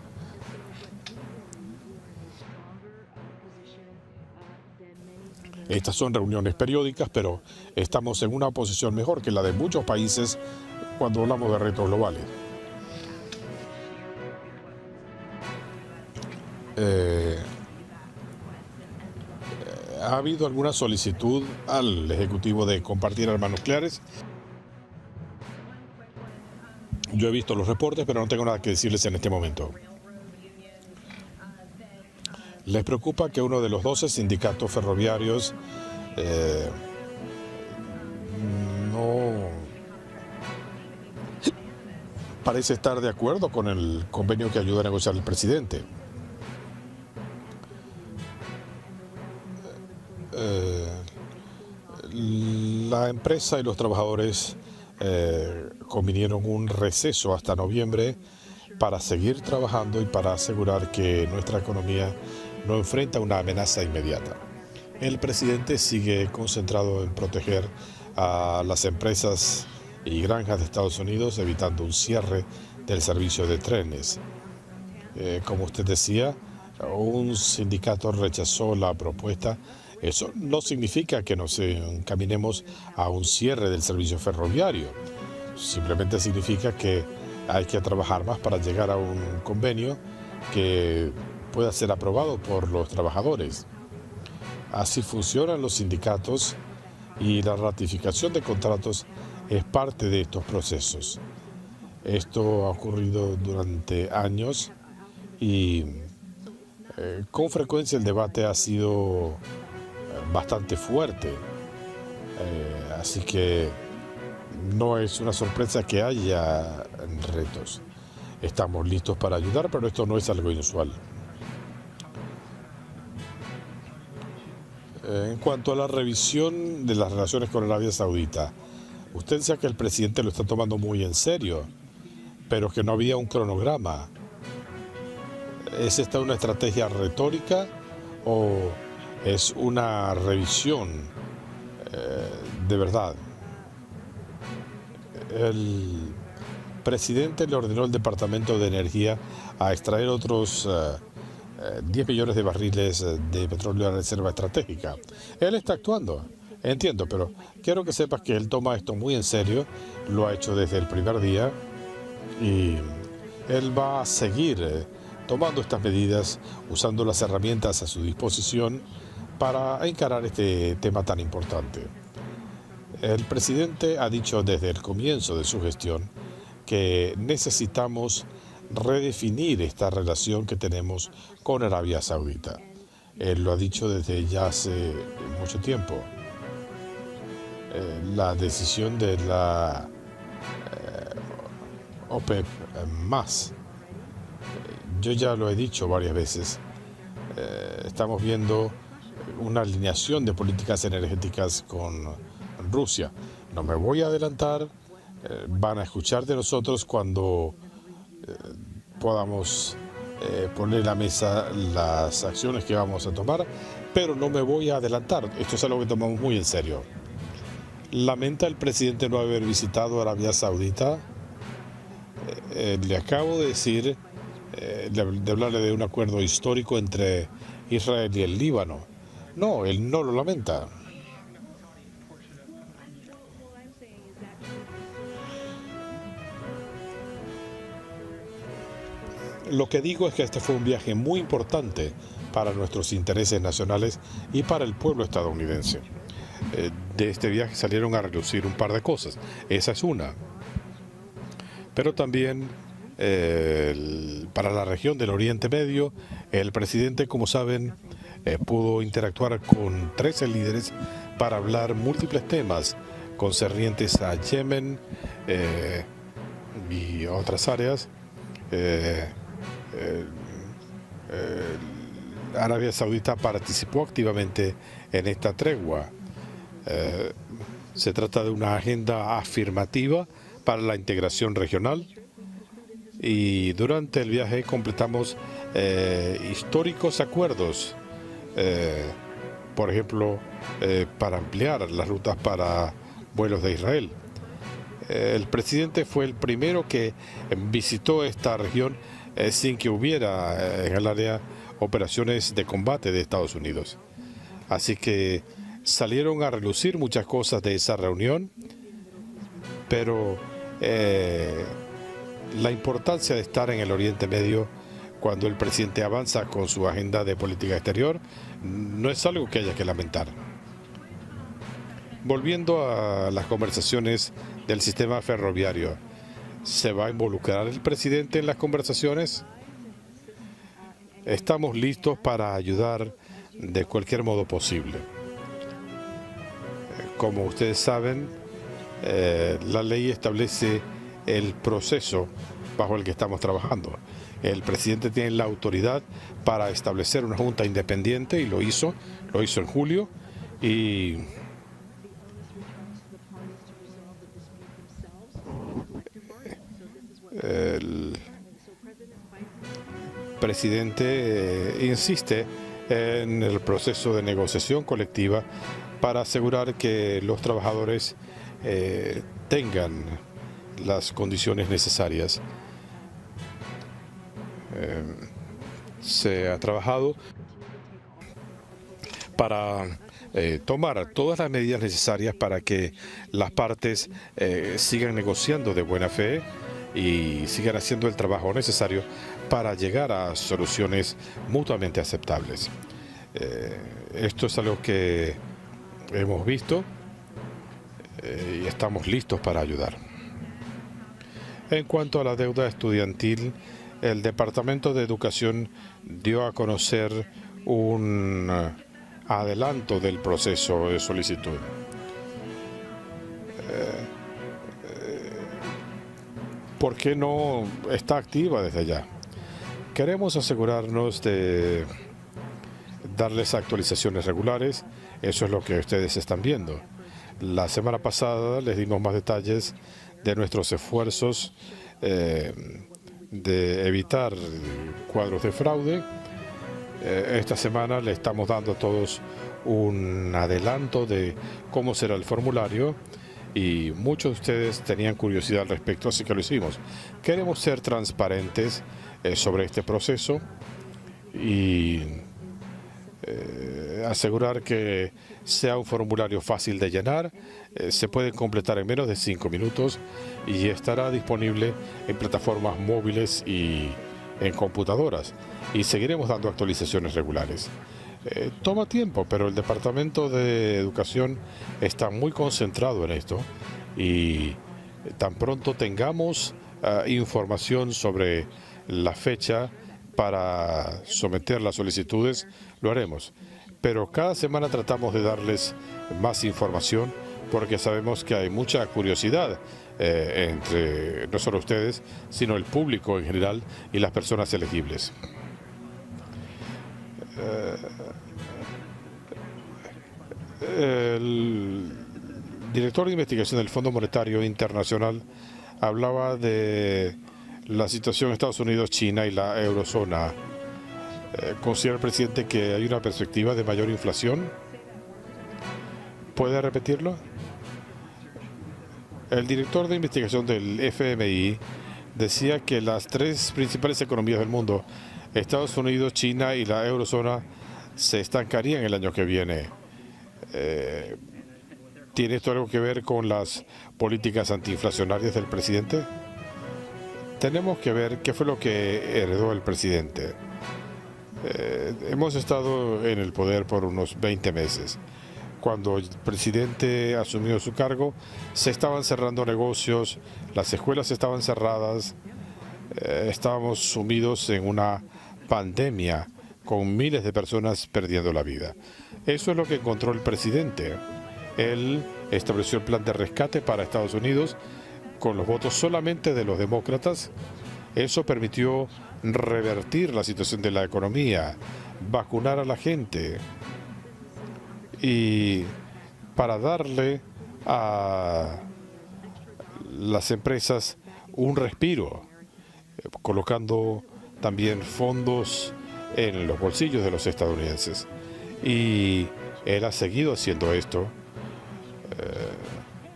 Estas son reuniones periódicas, pero estamos en una posición mejor que la de muchos países cuando hablamos de retos globales. ¿Ha habido alguna solicitud al Ejecutivo de compartir armas nucleares? Yo he visto los reportes, pero no tengo nada que decirles en este momento. ¿Les preocupa que uno de los 12 sindicatos ferroviarios no parece estar de acuerdo con el convenio que ayuda a negociar el presidente? La empresa y los trabajadores convinieron un receso hasta noviembre para seguir trabajando y para asegurar que nuestra economía no enfrenta una amenaza inmediata. El presidente sigue concentrado en proteger a las empresas y granjas de Estados Unidos, evitando un cierre del servicio de trenes. Como usted decía, un sindicato rechazó la propuesta. Eso no significa que nos encaminemos a un cierre del servicio ferroviario. Simplemente significa que hay que trabajar más para llegar a un convenio que pueda ser aprobado por los trabajadores. Así funcionan los sindicatos y la ratificación de contratos es parte de estos procesos. Esto ha ocurrido durante años y con frecuencia el debate ha sido bastante fuerte. Así que no es una sorpresa que haya retos. Estamos listos para ayudar, pero esto no es algo inusual. En cuanto a la revisión de las relaciones con Arabia Saudita, usted decía que el presidente lo está tomando muy en serio, pero que no había un cronograma. ¿Es esta una estrategia retórica o es una revisión de verdad? presidente le ordenó al Departamento de Energía a extraer otros 10 millones de barriles de petróleo de reserva estratégica. Él está actuando, entiendo, pero quiero que sepas que él toma esto muy en serio, lo ha hecho desde el primer día y él va a seguir tomando estas medidas, usando las herramientas a su disposición para encarar este tema tan importante. El presidente ha dicho desde el comienzo de su gestión que necesitamos redefinir esta relación que tenemos con Arabia Saudita. Él lo ha dicho desde ya hace mucho tiempo. La decisión de la OPEP más, yo ya lo he dicho varias veces, estamos viendo una alineación de políticas energéticas con Rusia. No me voy a adelantar, van a escuchar de nosotros cuando podamos poner en la mesa las acciones que vamos a tomar, pero no me voy a adelantar, esto es algo que tomamos muy en serio. Lamenta el presidente no haber visitado Arabia Saudita. Le acabo de decir, de hablarle de un acuerdo histórico entre Israel y el Líbano. No, él no lo lamenta. Lo que digo es que este fue un viaje muy importante para nuestros intereses nacionales y para el pueblo estadounidense. De este viaje salieron a relucir un par de cosas. Esa es una. Pero también para la región del Oriente Medio, el presidente, como saben, pudo interactuar con 13 líderes para hablar múltiples temas concernientes a Yemen y otras áreas. Arabia Saudita participó activamente en esta tregua. Se trata de una agenda afirmativa para la integración regional y durante el viaje completamos históricos acuerdos, por ejemplo, para ampliar las rutas para vuelos de Israel. El presidente fue el primero que visitó esta región sin que hubiera en el área operaciones de combate de Estados Unidos. Así que salieron a relucir muchas cosas de esa reunión, pero la importancia de estar en el Oriente Medio cuando el presidente avanza con su agenda de política exterior no es algo que haya que lamentar. Volviendo a las conversaciones del sistema ferroviario, ¿se va a involucrar el presidente en las conversaciones? Estamos listos para ayudar de cualquier modo posible. Como ustedes saben, la ley establece el proceso bajo el que estamos trabajando. El presidente tiene la autoridad para establecer una junta independiente y lo hizo en julio, y el presidente insiste en el proceso de negociación colectiva para asegurar que los trabajadores tengan las condiciones necesarias. Se ha trabajado para tomar todas las medidas necesarias para que las partes sigan negociando de buena fe y sigan haciendo el trabajo necesario para llegar a soluciones mutuamente aceptables. Esto es algo que hemos visto y estamos listos para ayudar. En cuanto a la deuda estudiantil, el Departamento de Educación dio a conocer un adelanto del proceso de solicitud. ¿Por qué no está activa desde allá? Queremos asegurarnos de darles actualizaciones regulares. Eso es lo que ustedes están viendo. La semana pasada les dimos más detalles de nuestros esfuerzos de evitar cuadros de fraude. Esta semana le estamos dando a todos un adelanto de cómo será el formulario y muchos de ustedes tenían curiosidad al respecto, así que lo hicimos. Queremos ser transparentes sobre este proceso y asegurar que sea un formulario fácil de llenar. Se puede completar en menos de 5 minutos y estará disponible en plataformas móviles y en computadoras, y seguiremos dando actualizaciones regulares. Toma tiempo, pero el Departamento de Educación está muy concentrado en esto, y tan pronto tengamos información sobre la fecha para someter las solicitudes, lo haremos. Pero cada semana tratamos de darles más información porque sabemos que hay mucha curiosidad entre no solo ustedes, sino el público en general y las personas elegibles. El director de investigación del Fondo Monetario Internacional hablaba de la situación en Estados Unidos, China y la eurozona. ¿Considera el presidente que hay una perspectiva de mayor inflación? ¿Puede repetirlo? El director de investigación del FMI decía que las 3 principales economías del mundo, Estados Unidos, China y la eurozona, se estancarían el año que viene. ¿Tiene esto algo que ver con las políticas antiinflacionarias del presidente? Tenemos que ver qué fue lo que heredó el presidente. Hemos estado en el poder por unos 20 meses. Cuando el presidente asumió su cargo, se estaban cerrando negocios, las escuelas estaban cerradas, estábamos sumidos en una pandemia con miles de personas perdiendo la vida. Eso es lo que encontró el presidente. Él estableció el plan de rescate para Estados Unidos con los votos solamente de los demócratas. Eso permitió revertir la situación de la economía, vacunar a la gente y para darle a las empresas un respiro, colocando también fondos en los bolsillos de los estadounidenses. Y él ha seguido haciendo esto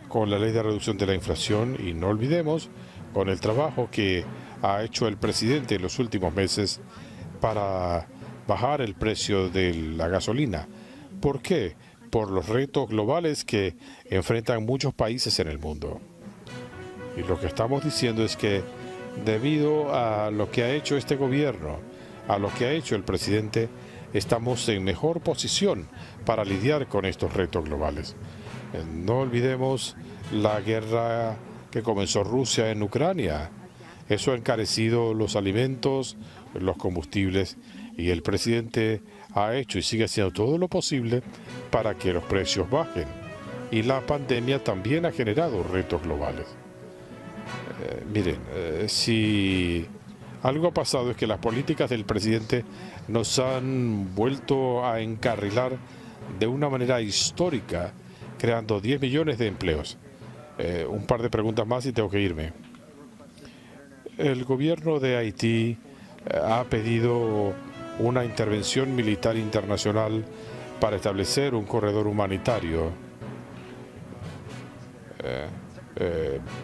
con la ley de reducción de la inflación, y no olvidemos con el trabajo que ha hecho el presidente en los últimos meses para bajar el precio de la gasolina. ¿Por qué? Por los retos globales que enfrentan muchos países en el mundo. Y lo que estamos diciendo es que debido a lo que ha hecho este gobierno, a lo que ha hecho el presidente, estamos en mejor posición para lidiar con estos retos globales. No olvidemos la guerra que comenzó Rusia en Ucrania. Eso ha encarecido los alimentos, los combustibles, y el presidente ha hecho y sigue haciendo todo lo posible para que los precios bajen. Y la pandemia también ha generado retos globales. Si algo ha pasado es que las políticas del presidente nos han vuelto a encarrilar de una manera histórica, creando 10 millones de empleos. Un par de preguntas más y tengo que irme. El gobierno de Haití ha pedido una intervención militar internacional para establecer un corredor humanitario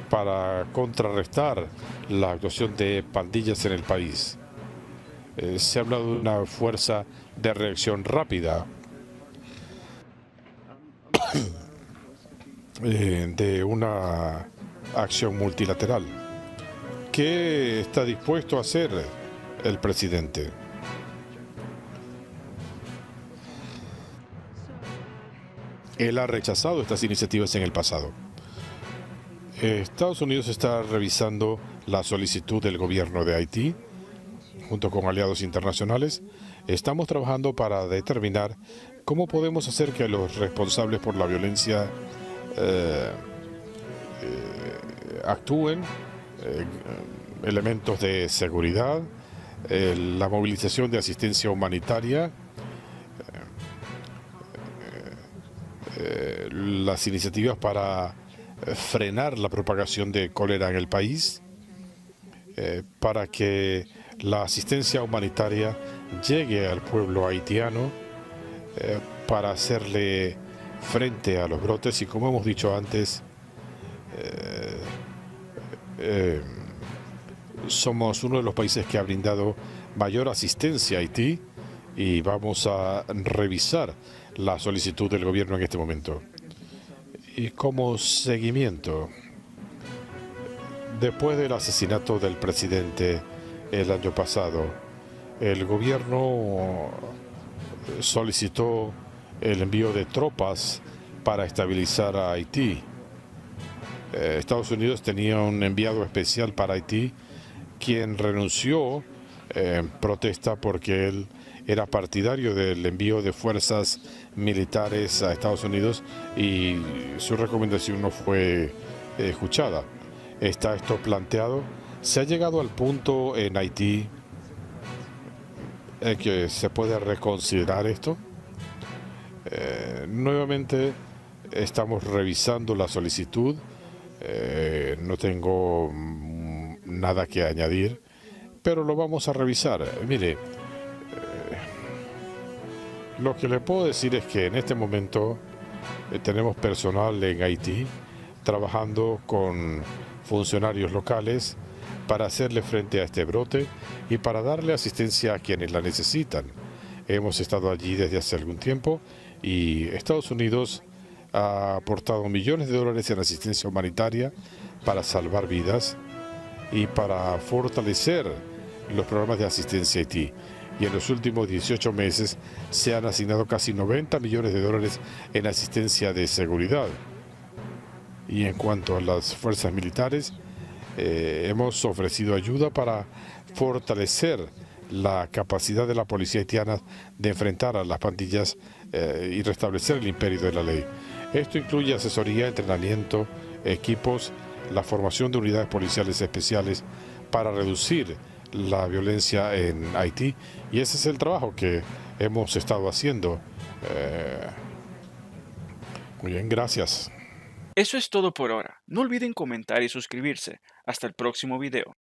para contrarrestar la actuación de pandillas en el país. Se ha hablado de una fuerza de reacción rápida, de una acción multilateral. ¿Qué está dispuesto a hacer el presidente? Él ha rechazado estas iniciativas en el pasado. Estados Unidos está revisando la solicitud del gobierno de Haití junto con aliados internacionales. Estamos trabajando para determinar cómo podemos hacer que los responsables por la violencia actúen, elementos de seguridad, la movilización de asistencia humanitaria, las iniciativas para frenar la propagación de cólera en el país, para que la asistencia humanitaria llegue al pueblo haitiano, para hacerle frente a los brotes y, como hemos dicho antes, Eh, Somos uno de los países que ha brindado mayor asistencia a Haití y vamos a revisar la solicitud del gobierno en este momento. Y como seguimiento, después del asesinato del presidente el año pasado, el gobierno solicitó el envío de tropas para estabilizar a Haití. Estados Unidos tenía un enviado especial para Haití, quien renunció en protesta porque él era partidario del envío de fuerzas militares a Estados Unidos y su recomendación no fue escuchada. Está esto planteado. Se ha llegado al punto en Haití en que se puede reconsiderar esto. Nuevamente estamos revisando la solicitud. No tengo nada que añadir, pero lo vamos a revisar. Mire, lo que le puedo decir es que en este momento tenemos personal en Haití trabajando con funcionarios locales para hacerle frente a este brote y para darle asistencia a quienes la necesitan. Hemos estado allí desde hace algún tiempo y Estados Unidos ha aportado millones de dólares en asistencia humanitaria para salvar vidas y para fortalecer los programas de asistencia a Haití. Y en los últimos 18 meses se han asignado casi 90 millones de dólares en asistencia de seguridad. Y en cuanto a las fuerzas militares, hemos ofrecido ayuda para fortalecer la capacidad de la policía haitiana de enfrentar a las pandillas y restablecer el imperio de la ley. Esto incluye asesoría, entrenamiento, equipos, la formación de unidades policiales especiales para reducir la violencia en Haití, y ese es el trabajo que hemos estado haciendo. Muy bien, gracias. Eso es todo por ahora. No olviden comentar y suscribirse. Hasta el próximo video.